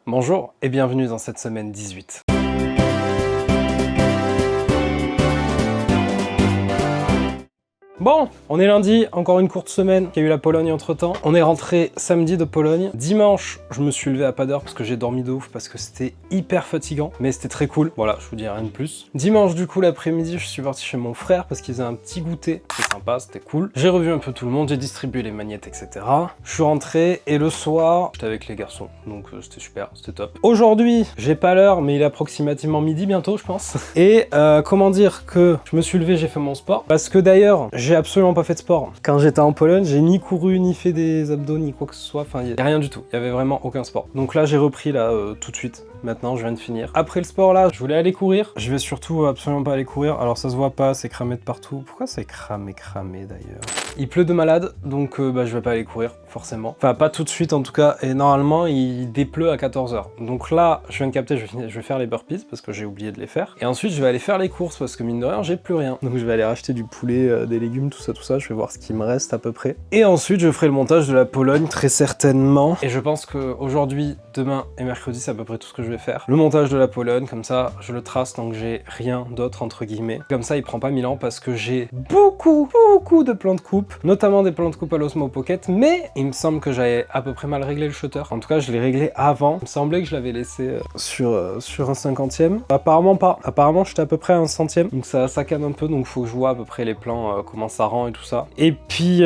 Bonjour et bienvenue dans cette semaine 18. Bon, on est lundi, encore une courte semaine, il y a eu la Pologne entre temps. On est rentré samedi de Pologne. Dimanche, je me suis levé à pas d'heure parce que j'ai dormi de ouf, parce que c'était hyper fatigant, mais c'était très cool. Voilà, je vous dis rien de plus. Dimanche, du coup, l'après-midi, je suis parti chez mon frère parce qu'il faisait un petit goûter. C'était sympa, c'était cool. J'ai revu un peu tout le monde, j'ai distribué les magnettes, etc. Je suis rentré et le soir, j'étais avec les garçons, donc c'était super, c'était top. Aujourd'hui, j'ai pas l'heure, mais il est approximativement midi bientôt, je pense. Et comment dire que je me suis levé, j'ai fait mon sport, parce que d'ailleurs, j'ai absolument pas fait de sport. Quand j'étais en Pologne, j'ai ni couru, ni fait des abdos, ni quoi que ce soit. Enfin, il y a rien du tout. Il y avait vraiment aucun sport. Donc là, j'ai repris là tout de suite. Maintenant, je viens de finir. Après le sport, là, je voulais aller courir. Je vais surtout absolument pas aller courir. Alors, ça se voit pas, c'est cramé de partout. Pourquoi c'est cramé d'ailleurs? Il pleut de malade, donc je vais pas aller courir, forcément. Enfin, pas tout de suite en tout cas. Et normalement, il dépleut à 14h. Donc là, je viens de capter, je vais faire les burpees parce que j'ai oublié de les faire. Et ensuite, je vais aller faire les courses parce que mine de rien, j'ai plus rien. Donc je vais aller racheter du poulet, des légumes, tout ça. Je vais voir ce qui me reste à peu près. Et ensuite, je ferai le montage de la Pologne, très certainement. Et je pense qu'aujourd'hui, demain et mercredi, c'est à peu près tout ce que je vais faire. Le montage de la Pologne, comme ça, je le trace tant que j'ai rien d'autre, entre guillemets. Comme ça, il prend pas 1000 ans parce que j'ai beaucoup de plans de coupe, notamment des plans de coupe à l'Osmo Pocket, mais il me semble que j'avais à peu près mal réglé le shutter. En tout cas, je l'ai réglé avant. Il me semblait que je l'avais laissé sur un 50e. Apparemment pas. Apparemment, j'étais à peu près à un centième. Donc ça saccade un peu, donc faut que je vois à peu près les plans, comment ça rend et tout ça. Et puis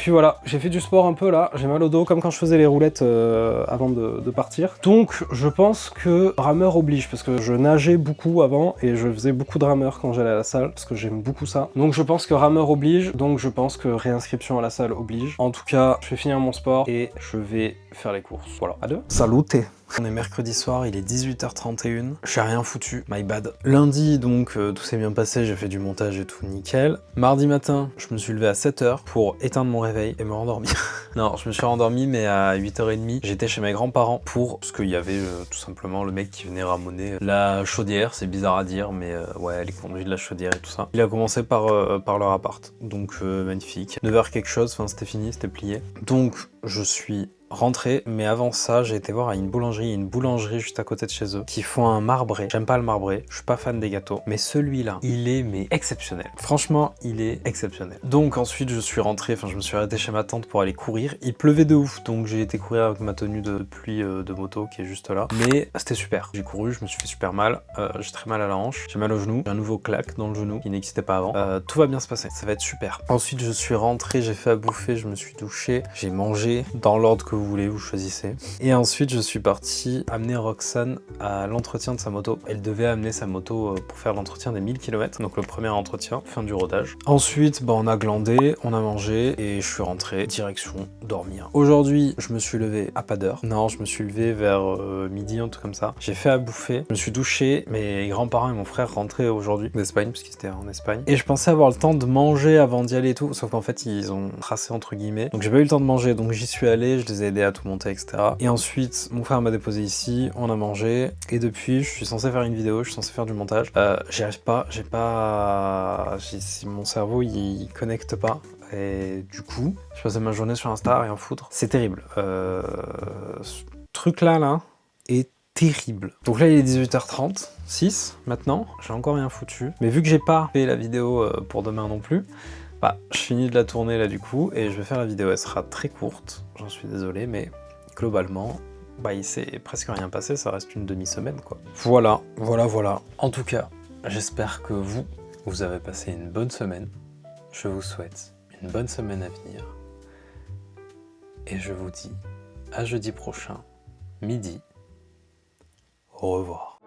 voilà, j'ai fait du sport un peu là. J'ai mal au dos, comme quand je faisais les roulettes avant de partir. Donc, je pense que rameur oblige, parce que je nageais beaucoup avant et je faisais beaucoup de rameur quand j'allais à la salle, parce que j'aime beaucoup ça. Donc je pense que rameur oblige, donc je pense que réinscription à la salle oblige. En tout cas, je vais finir mon sport et je vais faire les courses. Voilà, à deux. Saluté. On est mercredi soir, il est 18h31, j'ai rien foutu, my bad. Lundi, donc, tout s'est bien passé, j'ai fait du montage et tout, nickel. Mardi matin, je me suis levé à 7h pour éteindre mon réveil et me rendormir. Non, je me suis rendormi, mais à 8h30, j'étais chez mes grands-parents parce qu'il y avait tout simplement le mec qui venait ramener la chaudière, c'est bizarre à dire, mais ouais, les conduits de la chaudière et tout ça. Il a commencé par leur appart, donc magnifique. 9h quelque chose, enfin c'était fini, c'était plié. Donc, je suis rentré, mais avant ça, j'ai été voir à une boulangerie juste à côté de chez eux, qui font un marbré. J'aime pas le marbré, je suis pas fan des gâteaux, mais celui-là, il est mais exceptionnel. Franchement, il est exceptionnel. Donc ensuite, je suis rentré, je me suis arrêté chez ma tante pour aller courir. Il pleuvait de ouf, donc j'ai été courir avec ma tenue de pluie de moto qui est juste là. Mais c'était super. J'ai couru, je me suis fait super mal. J'ai très mal à la hanche, j'ai mal au genou, j'ai un nouveau claque dans le genou qui n'existait pas avant. Tout va bien se passer, ça va être super. Ensuite, je suis rentré, j'ai fait à bouffer, je me suis douché, j'ai mangé dans l'ordre que vous voulez, vous choisissez. Et ensuite, je suis parti amener Roxane à l'entretien de sa moto. Elle devait amener sa moto pour faire l'entretien des 1000 km, donc le premier entretien, fin du rodage. Ensuite, on a glandé, on a mangé et je suis rentré, direction dormir. Aujourd'hui, je me suis levé à pas d'heure. Non, je me suis levé vers midi, un truc comme ça. J'ai fait à bouffer, je me suis douché, mes grands-parents et mon frère rentraient aujourd'hui d'Espagne, puisqu'ils étaient en Espagne. Et je pensais avoir le temps de manger avant d'y aller et tout, sauf qu'en fait, ils ont tracé entre guillemets. Donc j'ai pas eu le temps de manger, donc j'y suis allé, je les ai aidés à tout monter, etc. Et ensuite, mon frère m'a déposé ici, on a mangé, et depuis, je suis censé faire une vidéo, je suis censé faire du montage. J'y arrive pas, mon cerveau, il connecte pas. Et du coup, je passais ma journée sur Insta, rien foutre. C'est terrible. Ce truc-là, est terrible. Donc là, il est 18h30, 6 maintenant, j'ai encore rien foutu. Mais vu que j'ai pas fait la vidéo pour demain non plus, je finis de la tourner là du coup, et je vais faire la vidéo, elle sera très courte, j'en suis désolé, mais globalement, il s'est presque rien passé, ça reste une demi-semaine quoi. Voilà. En tout cas, j'espère que vous avez passé une bonne semaine, je vous souhaite une bonne semaine à venir, et je vous dis à jeudi prochain, midi, au revoir.